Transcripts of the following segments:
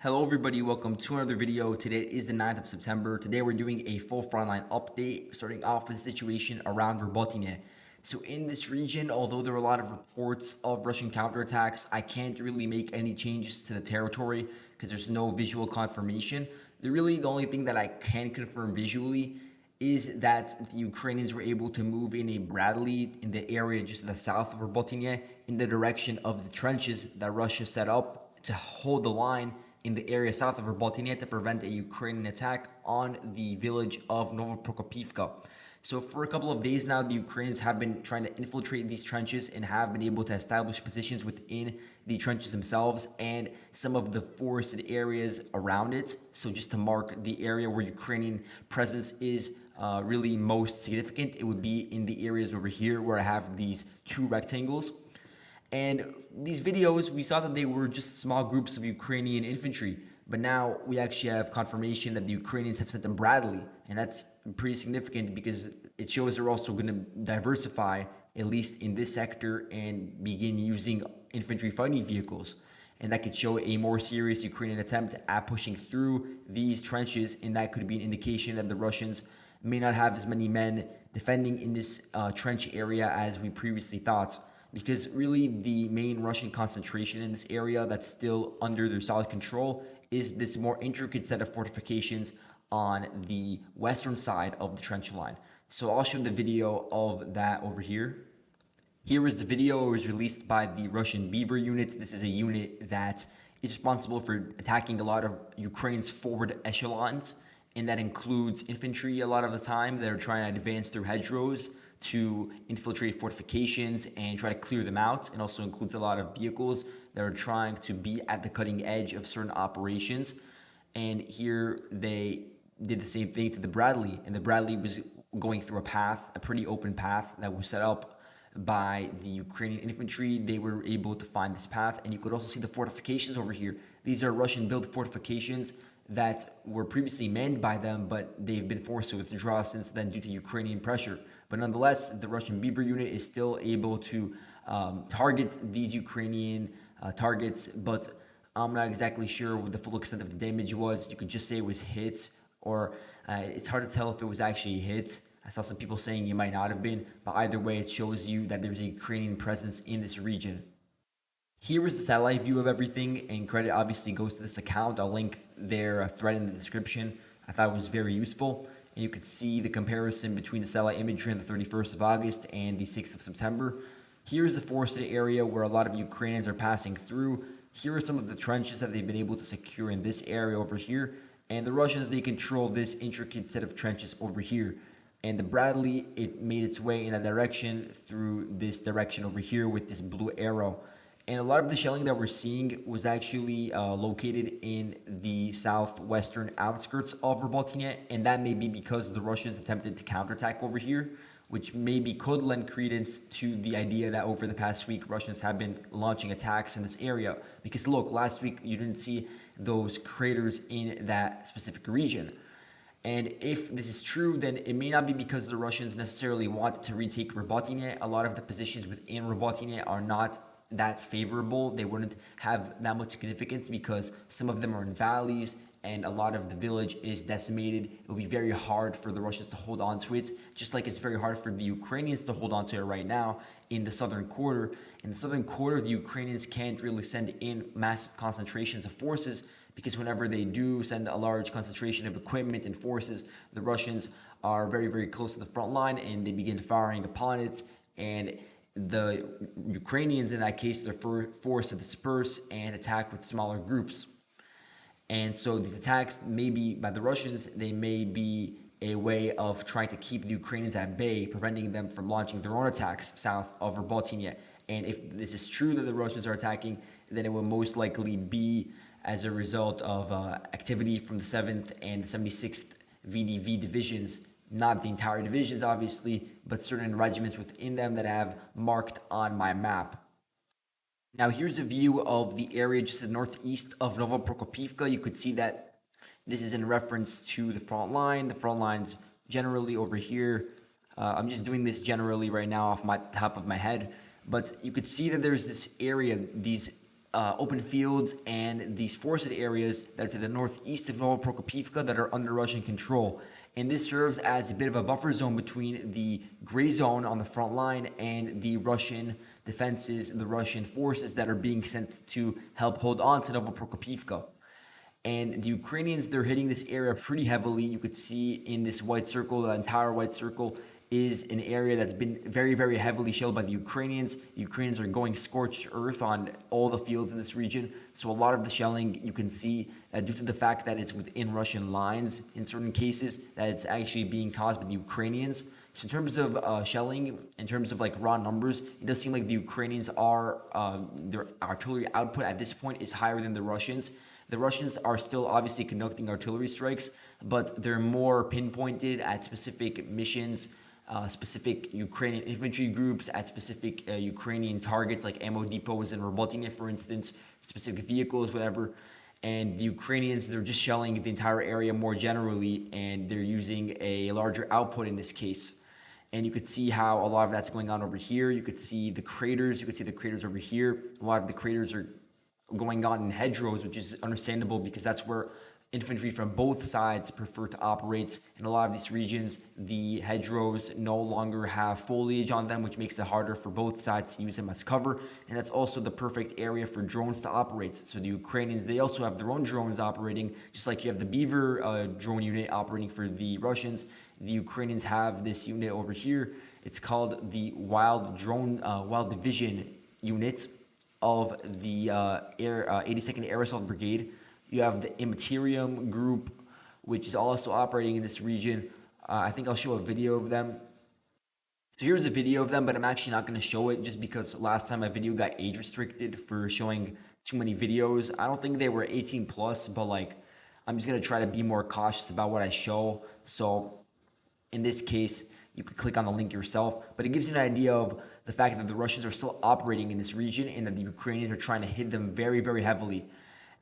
Hello everybody, welcome to another video. Today is the 9th of September. Today we're doing a full frontline update, starting off with the situation around Robotyne. So in this region, although there are a lot of reports of Russian counterattacks, I can't really make any changes to the territory because there's no visual confirmation. The only thing that I can confirm visually is that the Ukrainians were able to move in a Bradley in the area just to the south of Robotyne in the direction of the trenches that Russia set up to hold the line in the area south of Robotyne to prevent a Ukrainian attack on the village of Novodonetske. So for a couple of days now, the Ukrainians have been trying to infiltrate these trenches and have been able to establish positions within the trenches themselves and some of the forested areas around it. So just to mark the area where Ukrainian presence is really most significant, it would be in the areas over here where I have these two rectangles. And these videos, we saw that they were just small groups of Ukrainian infantry, but now we actually have confirmation that the Ukrainians have sent a Bradley, and that's pretty significant because it shows they're also going to diversify, at least in this sector, and begin using infantry fighting vehicles. And that could show a more serious Ukrainian attempt at pushing through these trenches, and that could be an indication that the Russians may not have as many men defending in this trench area as we previously thought. Because really the main Russian concentration in this area that's still under their solid control is this more intricate set of fortifications on the western side of the trench line. So I'll show the video of that over here. Here is the video. It was released by the Russian Beaver unit. This is a unit that is responsible for attacking a lot of Ukraine's forward echelons, and that includes infantry a lot of the time. They're trying to advance through hedgerows to infiltrate fortifications and try to clear them out. It also includes a lot of vehicles that are trying to be at the cutting edge of certain operations. And here they did the same thing to the Bradley, and the Bradley was going through a path, a pretty open path that was set up by the Ukrainian infantry. They were able to find this path, and you could also see the fortifications over here. These are Russian-built fortifications that were previously manned by them, but they've been forced to withdraw since then due to Ukrainian pressure. But nonetheless, the Russian Beaver unit is still able to target these Ukrainian targets, but I'm not exactly sure what the full extent of the damage was. You could just say it was hit, or it's hard to tell if it was actually hit. I saw some people saying it might not have been, but either way, it shows you that there's a Ukrainian presence in this region. Here is the satellite view of everything, and credit obviously goes to this account. I'll link their thread in the description. I thought it was very useful. And you could see the comparison between the satellite imagery on the 31st of August and the 6th of September. Here is the forested area where a lot of Ukrainians are passing through. Here are some of the trenches that they've been able to secure in this area over here. And the Russians, they control this intricate set of trenches over here. And the Bradley, it made its way in a direction through this direction over here with this blue arrow. And a lot of the shelling that we're seeing was actually located in the southwestern outskirts of Robotyne, and that may be because the Russians attempted to counterattack over here, which maybe could lend credence to the idea that over the past week, Russians have been launching attacks in this area. Because look, last week you didn't see those craters in that specific region. And if this is true, then it may not be because the Russians necessarily want to retake Robotyne. A lot of the positions within Robotyne are not that favorable. They wouldn't have that much significance because some of them are in valleys and a lot of the village is decimated. It will be very hard for the Russians to hold on to it, just like it's very hard for the Ukrainians to hold on to it right now in the southern quarter. In the southern quarter, the Ukrainians can't really send in massive concentrations of forces because whenever they do send a large concentration of equipment and forces, the Russians are very, very close to the front line and they begin firing upon it. And the Ukrainians, in that case, they're forced to disperse and attack with smaller groups. And so these attacks, maybe by the Russians, they may be a way of trying to keep the Ukrainians at bay, preventing them from launching their own attacks south of Robotyne. And if this is true that the Russians are attacking, then it will most likely be as a result of activity from the 7th and the 76th VDV divisions. Not the entire divisions, obviously, but certain regiments within them that I have marked on my map. Now, here's a view of the area just to the northeast of Novodonetske. You could see that this is in reference to the front line. The front line's generally over here. I'm just doing this generally right now off my top of my head. But you could see that there's this area, these open fields and these forested areas that are to the northeast of Novoprokopivka that are under Russian control. And this serves as a bit of a buffer zone between the gray zone on the front line and the Russian defenses, the Russian forces that are being sent to help hold on to Novoprokopivka. And the Ukrainians, they're hitting this area pretty heavily. You could see in this white circle, the entire white circle is an area that's been very, very heavily shelled by the Ukrainians. The Ukrainians are going scorched earth on all the fields in this region. So a lot of the shelling, you can see, due to the fact that it's within Russian lines in certain cases, that it's actually being caused by the Ukrainians. So in terms of shelling, in terms of like raw numbers, it does seem like the Ukrainians are, their artillery output at this point is higher than the Russians. The Russians are still obviously conducting artillery strikes, but they're more pinpointed at specific missions, specific Ukrainian infantry groups, at specific Ukrainian targets like ammo depots in Robotyne, for instance, specific vehicles, whatever. And the Ukrainians, they're just shelling the entire area more generally, and they're using a larger output in this case. And you could see how a lot of that's going on over here. You could see the craters. You could see the craters over here. A lot of the craters are going on in hedgerows, which is understandable because that's where infantry from both sides prefer to operate. In a lot of these regions, the hedgerows no longer have foliage on them, which makes it harder for both sides to use them as cover. And that's also the perfect area for drones to operate. So the Ukrainians, they also have their own drones operating, just like you have the Beaver drone unit operating for the Russians. The Ukrainians have this unit over here. It's called the Wild Division unit of the 82nd Air Assault Brigade. You have the Imperium group, which is also operating in this region. I think I'll show a video of them. So here's a video of them, but I'm actually not going to show it just because last time my video got age restricted for showing too many videos. I don't think they were 18 plus, but like I'm just going to try to be more cautious about what I show. So in this case, you could click on the link yourself, but it gives you an idea of the fact that the Russians are still operating in this region and that the Ukrainians are trying to hit them very, very heavily.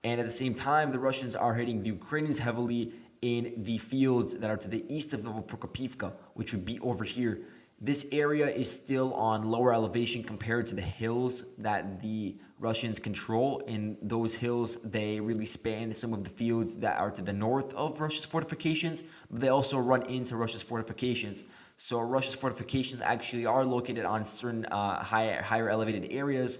And at the same time, the Russians are hitting the Ukrainians heavily in the fields that are to the east of Novoprokopivka, which would be over here. This area is still on lower elevation compared to the hills that the Russians control. In those hills, they really span some of the fields that are to the north of Russia's fortifications, but they also run into Russia's fortifications. So Russia's fortifications actually are located on certain higher elevated areas,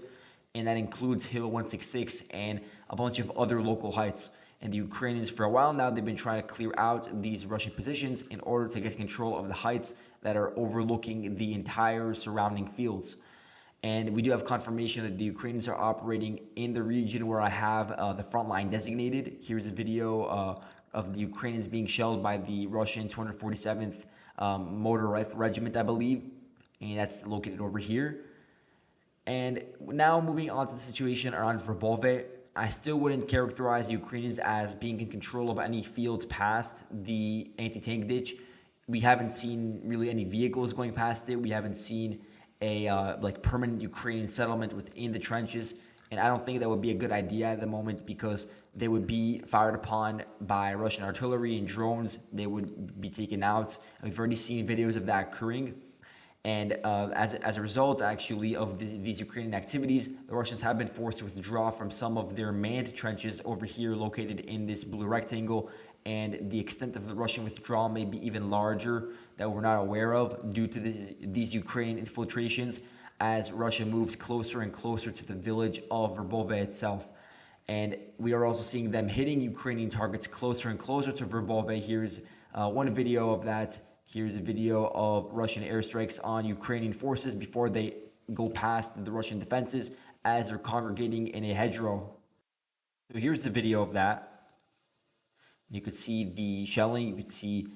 and that includes Hill 166 and a bunch of other local heights. And the Ukrainians, for a while now, they've been trying to clear out these Russian positions in order to get control of the heights that are overlooking the entire surrounding fields. And we do have confirmation that the Ukrainians are operating in the region where I have the front line designated. Here's a video of the Ukrainians being shelled by the Russian 247th Motor Rifle Regiment, I believe. And that's located over here. And now moving on to the situation around Verbove, I still wouldn't characterize the Ukrainians as being in control of any fields past the anti-tank ditch. We haven't seen really any vehicles going past it. We haven't seen a permanent Ukrainian settlement within the trenches. And I don't think that would be a good idea at the moment because they would be fired upon by Russian artillery and drones. They would be taken out. We've already seen videos of that occurring. And as a result, actually, of these Ukrainian activities, the Russians have been forced to withdraw from some of their manned trenches over here located in this blue rectangle. And the extent of the Russian withdrawal may be even larger that we're not aware of due to these Ukrainian infiltrations as Russia moves closer and closer to the village of Verbove itself. And we are also seeing them hitting Ukrainian targets closer and closer to Verbove. Here's one video of that. Here's a video of Russian airstrikes on Ukrainian forces before they go past the Russian defenses as they're congregating in a hedgerow. So here's the video of that. You could see the shelling. You could see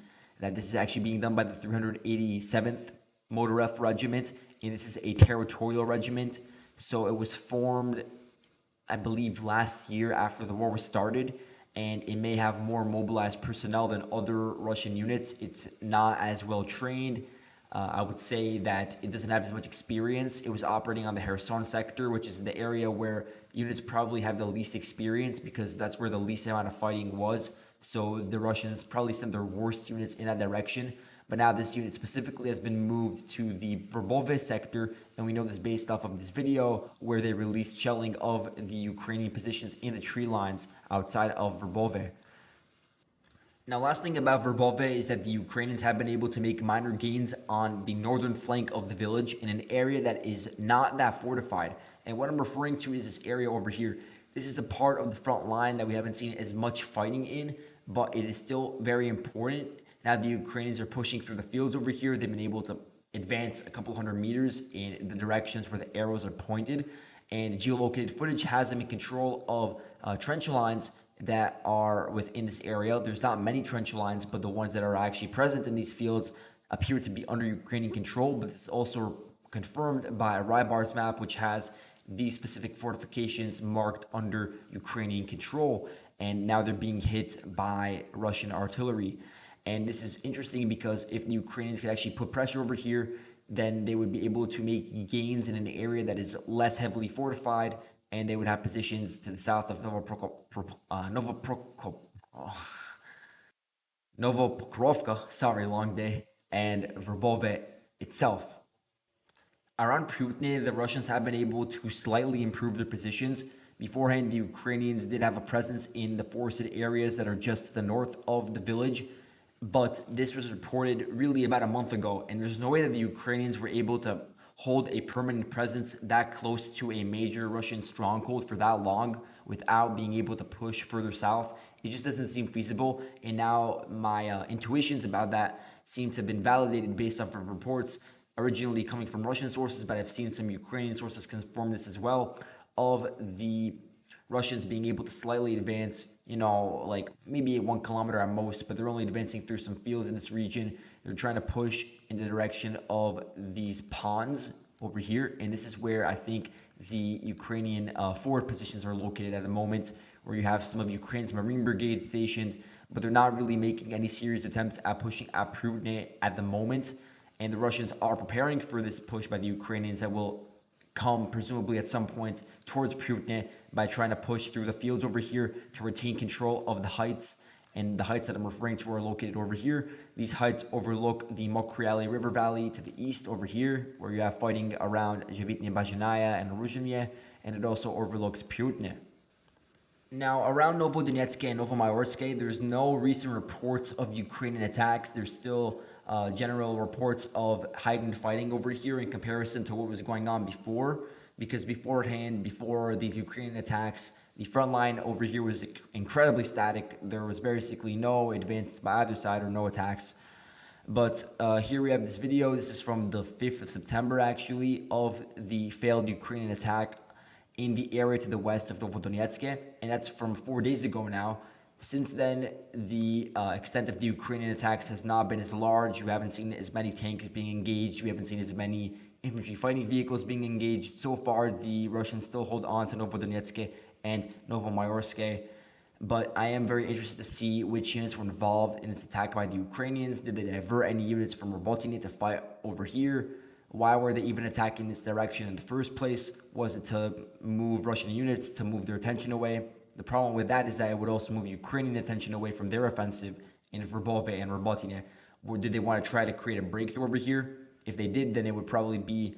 that this is actually being done by the 387th Motor Rifle Regiment, and this is a territorial regiment. So it was formed, I believe, last year after the war was started, and it may have more mobilized personnel than other Russian units. It's not as well trained. I would say that it doesn't have as much experience. It was operating on the Kherson sector, which is the area where units probably have the least experience because that's where the least amount of fighting was. So the Russians probably sent their worst units in that direction. But now this unit specifically has been moved to the Verbove sector, and we know this based off of this video where they released shelling of the Ukrainian positions in the tree lines outside of Verbove. Now, last thing about Verbove is that the Ukrainians have been able to make minor gains on the northern flank of the village in an area that is not that fortified. And what I'm referring to is this area over here. This is a part of the front line that we haven't seen as much fighting in, but it is still very important. Now the Ukrainians are pushing through the fields over here. They've been able to advance a couple hundred meters in the directions where the arrows are pointed. And geolocated footage has them in control of trench lines that are within this area. There's not many trench lines, but the ones that are actually present in these fields appear to be under Ukrainian control. But this is also confirmed by a Rybar's map, which has these specific fortifications marked under Ukrainian control. And now they're being hit by Russian artillery. And this is interesting because if the Ukrainians could actually put pressure over here, then they would be able to make gains in an area that is less heavily fortified, and they would have positions to the south of Novopokrovka, sorry, long day, and Verbove itself. Around Pryyutne, the Russians have been able to slightly improve their positions. Beforehand, the Ukrainians did have a presence in the forested areas that are just to the north of the village, but this was reported really about a month ago, and there's no way that the Ukrainians were able to hold a permanent presence that close to a major Russian stronghold for that long without being able to push further south. It just doesn't seem feasible, and now my intuitions about that seem to have been validated based off of reports originally coming from Russian sources, but I've seen some Ukrainian sources confirm this as well, of the Russians being able to slightly advance, like maybe 1 kilometer at most, but they're only advancing through some fields in this region. They're trying to push in the direction of these ponds over here, and this is where I think the Ukrainian forward positions are located at the moment, where you have some of Ukraine's Marine brigades stationed, but they're not really making any serious attempts at pushing at Pryyutne at the moment. And the Russians are preparing for this push by the Ukrainians that will come presumably at some point towards Pryyutne by trying to push through the fields over here to retain control of the heights. And the heights that I'm referring to are located over here. These heights overlook the Mokryali River Valley to the east over here, where you have fighting around Zherebets Bridgehead and REGIMENT, and it also overlooks Pryyutne. Now, around Novodonetske and Novomayorske, there's no recent reports of Ukrainian attacks. There's still general reports of heightened fighting over here in comparison to what was going on before, because beforehand, before these Ukrainian attacks, the front line over here was incredibly static. There was basically no advances by either side or no attacks. But here we have this video. This is from the 5th of September, actually, of the failed Ukrainian attack in the area to the west of Novodonetske, and that's from 4 days ago now. Since then, the extent of the Ukrainian attacks has not been as large. You haven't seen as many tanks being engaged. You haven't seen as many infantry fighting vehicles being engaged. So far, the Russians still hold on to Novodonetske and Novomayorske. But I am very interested to see which units were involved in this attack by the Ukrainians. Did they divert any units from Robotyne to fight over here? Why were they even attacking this direction in the first place? Was it to move Russian units, to move their attention away? The problem with that is that it would also move Ukrainian attention away from their offensive in Verbove and Robotyne. Or did they want to try to create a breakthrough over here? If they did, then it would probably be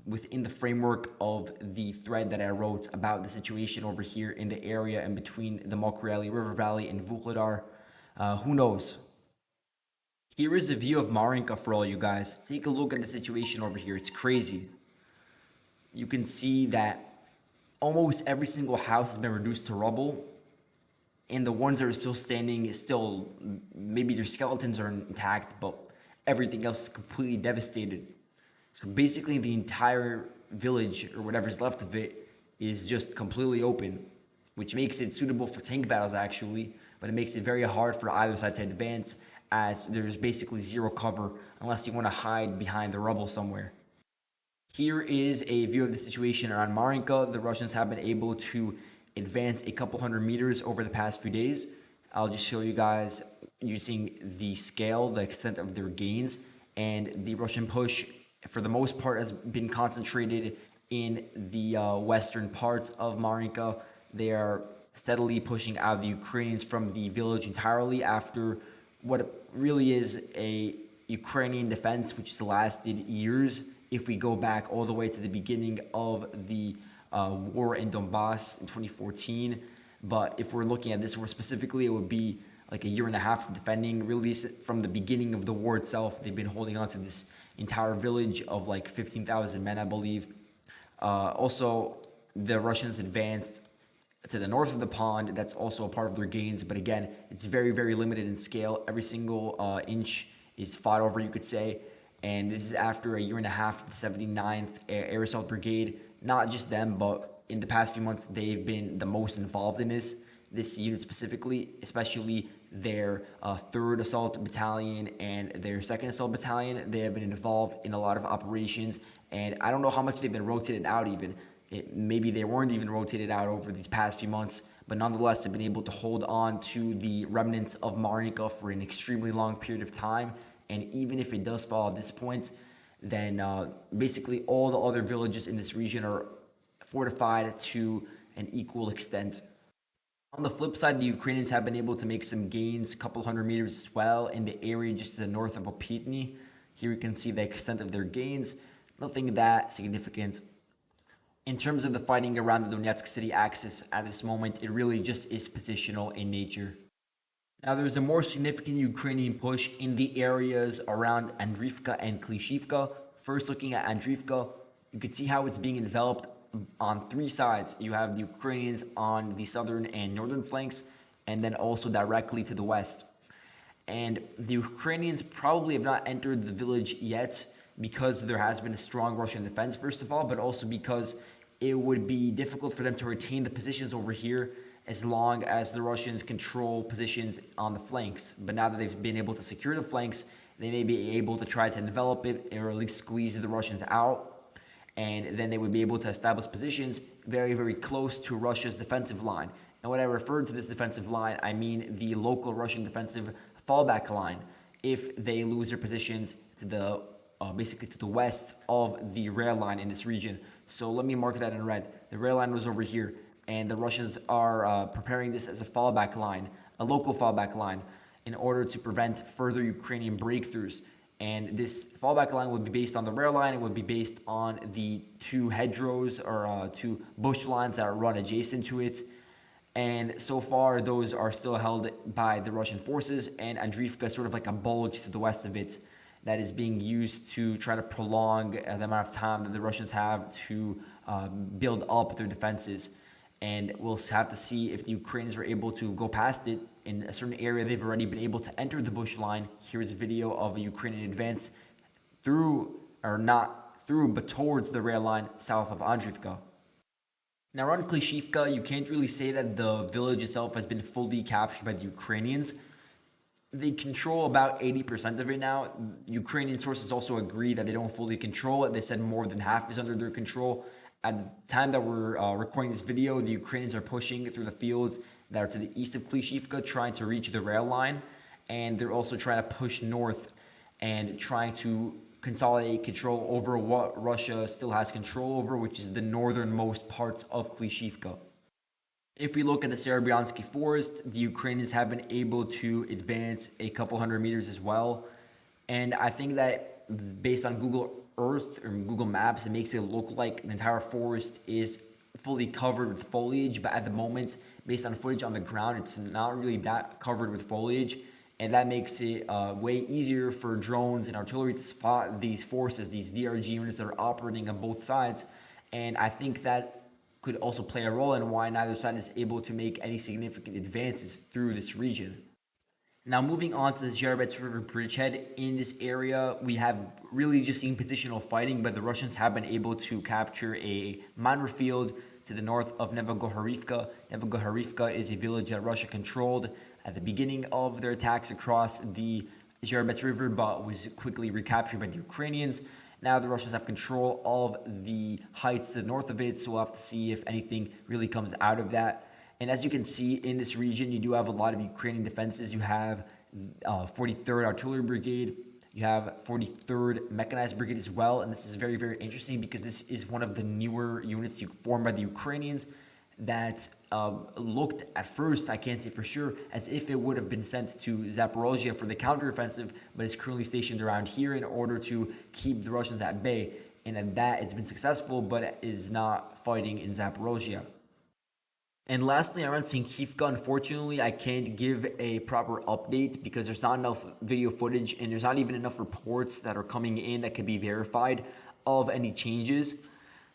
within the framework of the thread that I wrote about the situation over here in the area in between the Mokryali River Valley and Vuhledar. Who knows? Here is a view of Maryinka for all you guys. Take a look at the situation over here. It's crazy. You can see that almost every single house has been reduced to rubble, and the ones that are still standing is still, maybe their skeletons are intact, but everything else is completely devastated. So basically the entire village, or whatever's left of it, is just completely open, which makes it suitable for tank battles actually, but it makes it very hard for either side to advance, as there's basically zero cover unless you want to hide behind the rubble somewhere. Here is a view of the situation around Maryinka. The Russians have been able to advance a couple hundred meters over the past few days. I'll just show you guys using the scale, the extent of their gains, and the Russian push for the most part has been concentrated in the western parts of Maryinka. They are steadily pushing out the Ukrainians from the village entirely after what really is a Ukrainian defense, which has lasted years. If we go back all the way to the beginning of the war in Donbass in 2014, but if we're looking at this war specifically, it would be like a year and a half of defending. Really, from the beginning of the war itself, they've been holding on to this entire village of like 15,000 men, I believe. Also, the Russians advanced to the north of the pond. That's also a part of their gains, but again, it's very, very limited in scale. Every single inch is fought over, you could say. And this is after a year and a half of the 79th Air Assault Brigade. Not just them, but in the past few months, they've been the most involved in this unit specifically, especially their 3rd Assault Battalion and their 2nd Assault Battalion. They have been involved in a lot of operations, and I don't know how much they've been rotated out even. Maybe they weren't even rotated out over these past few months, but nonetheless, they've been able to hold on to the remnants of Maryinka for an extremely long period of time. And even if it does fall at this point, then basically all the other villages in this region are fortified to an equal extent. On the flip side, the Ukrainians have been able to make some gains, a couple hundred meters as well, in the area just to the north of Opytne. Here you can see the extent of their gains. Nothing that significant. In terms of the fighting around the Donetsk city axis at this moment, it really just is positional in nature. Now, there's a more significant Ukrainian push in the areas around Andriivka and Klishchiivka. First, looking at Andriivka, you can see how it's being enveloped on 3 sides. You have the Ukrainians on the southern and northern flanks, and then also directly to the west. And the Ukrainians probably have not entered the village yet because there has been a strong Russian defense, first of all, but also because it would be difficult for them to retain the positions over here as long as the Russians control positions on the flanks. But now that they've been able to secure the flanks, they may be able to try to envelop it or at least squeeze the Russians out. And then they would be able to establish positions very, very close to Russia's defensive line. And when I refer to this defensive line, I mean the local Russian defensive fallback line. If they lose their positions to the basically to the west of the rail line in this region. So let me mark that in red. The rail line was over here, and the Russians are preparing this as a fallback line, a local fallback line, in order to prevent further Ukrainian breakthroughs. And this fallback line would be based on the rail line. It would be based on the 2 hedgerows or 2 bush lines that run adjacent to it. And so far, those are still held by the Russian forces, and Andriivka is sort of like a bulge to the west of it that is being used to try to prolong the amount of time that the Russians have to build up their defenses. And we'll have to see if the Ukrainians are able to go past it. In a certain area, they've already been able to enter the bush line. Here's a video of a Ukrainian advance through, or not through, but towards the rail line south of Andriivka. Now, around Klishchiivka, you can't really say that the village itself has been fully captured by the Ukrainians. They control about 80% of it now. Ukrainian sources also agree that they don't fully control it. They said more than half is under their control. At the time that we're recording this video, the Ukrainians are pushing through the fields that are to the east of Klishchiivka, trying to reach the rail line. And they're also trying to push north and trying to consolidate control over what Russia still has control over, which is the northernmost parts of Klishchiivka. If we look at the Serebryansky Forest, the Ukrainians have been able to advance a couple hundred meters as well. And I think that based on Google Earth or Google Maps, it makes it look like the entire forest is fully covered with foliage. But at the moment, based on footage on the ground, it's not really that covered with foliage. And that makes it way easier for drones and artillery to spot these forces, these DRG units that are operating on both sides. And I think that could also play a role in why neither side is able to make any significant advances through this region. Now, moving on to the Zherebets Bridgehead, in this area, we have really just seen positional fighting, but the Russians have been able to capture a miner field to the north of Novodonetske. Novodonetske is a village that Russia controlled at the beginning of their attacks across the Zherebets River, but was quickly recaptured by the Ukrainians. Now the Russians have control of the heights to the north of it, so we'll have to see if anything really comes out of that. And as you can see in this region, you do have a lot of Ukrainian defenses. You have 43rd Artillery Brigade, you have 43rd Mechanized Brigade as well. And this is very, very interesting because this is one of the newer units formed by the Ukrainians. that looked at first, I can't say for sure, as if it would have been sent to Zaporozhye for the counteroffensive, but it's currently stationed around here in order to keep the Russians at bay. And at that, it's been successful, but it is not fighting in Zaporozhye. And lastly, around Tsinkhivka, unfortunately, I can't give a proper update because there's not enough video footage and there's not even enough reports that are coming in that can be verified of any changes.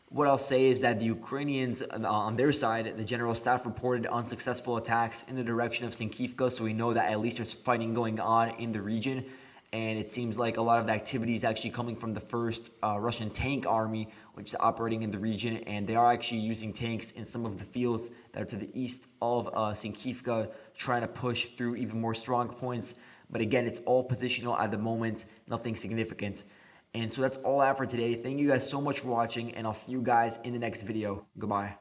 What I'll say is that the Ukrainians, on their side, the general staff reported unsuccessful attacks in the direction of Tsinkhivka, so we know that at least there's fighting going on in the region. And it seems like a lot of the activity is actually coming from the 1st Russian tank army, which is operating in the region, and they are actually using tanks in some of the fields that are to the east of Tsinkhivka, trying to push through even more strong points. But again, it's all positional at the moment, nothing significant. And so that's all I have for today. Thank you guys so much for watching, and I'll see you guys in the next video. Goodbye.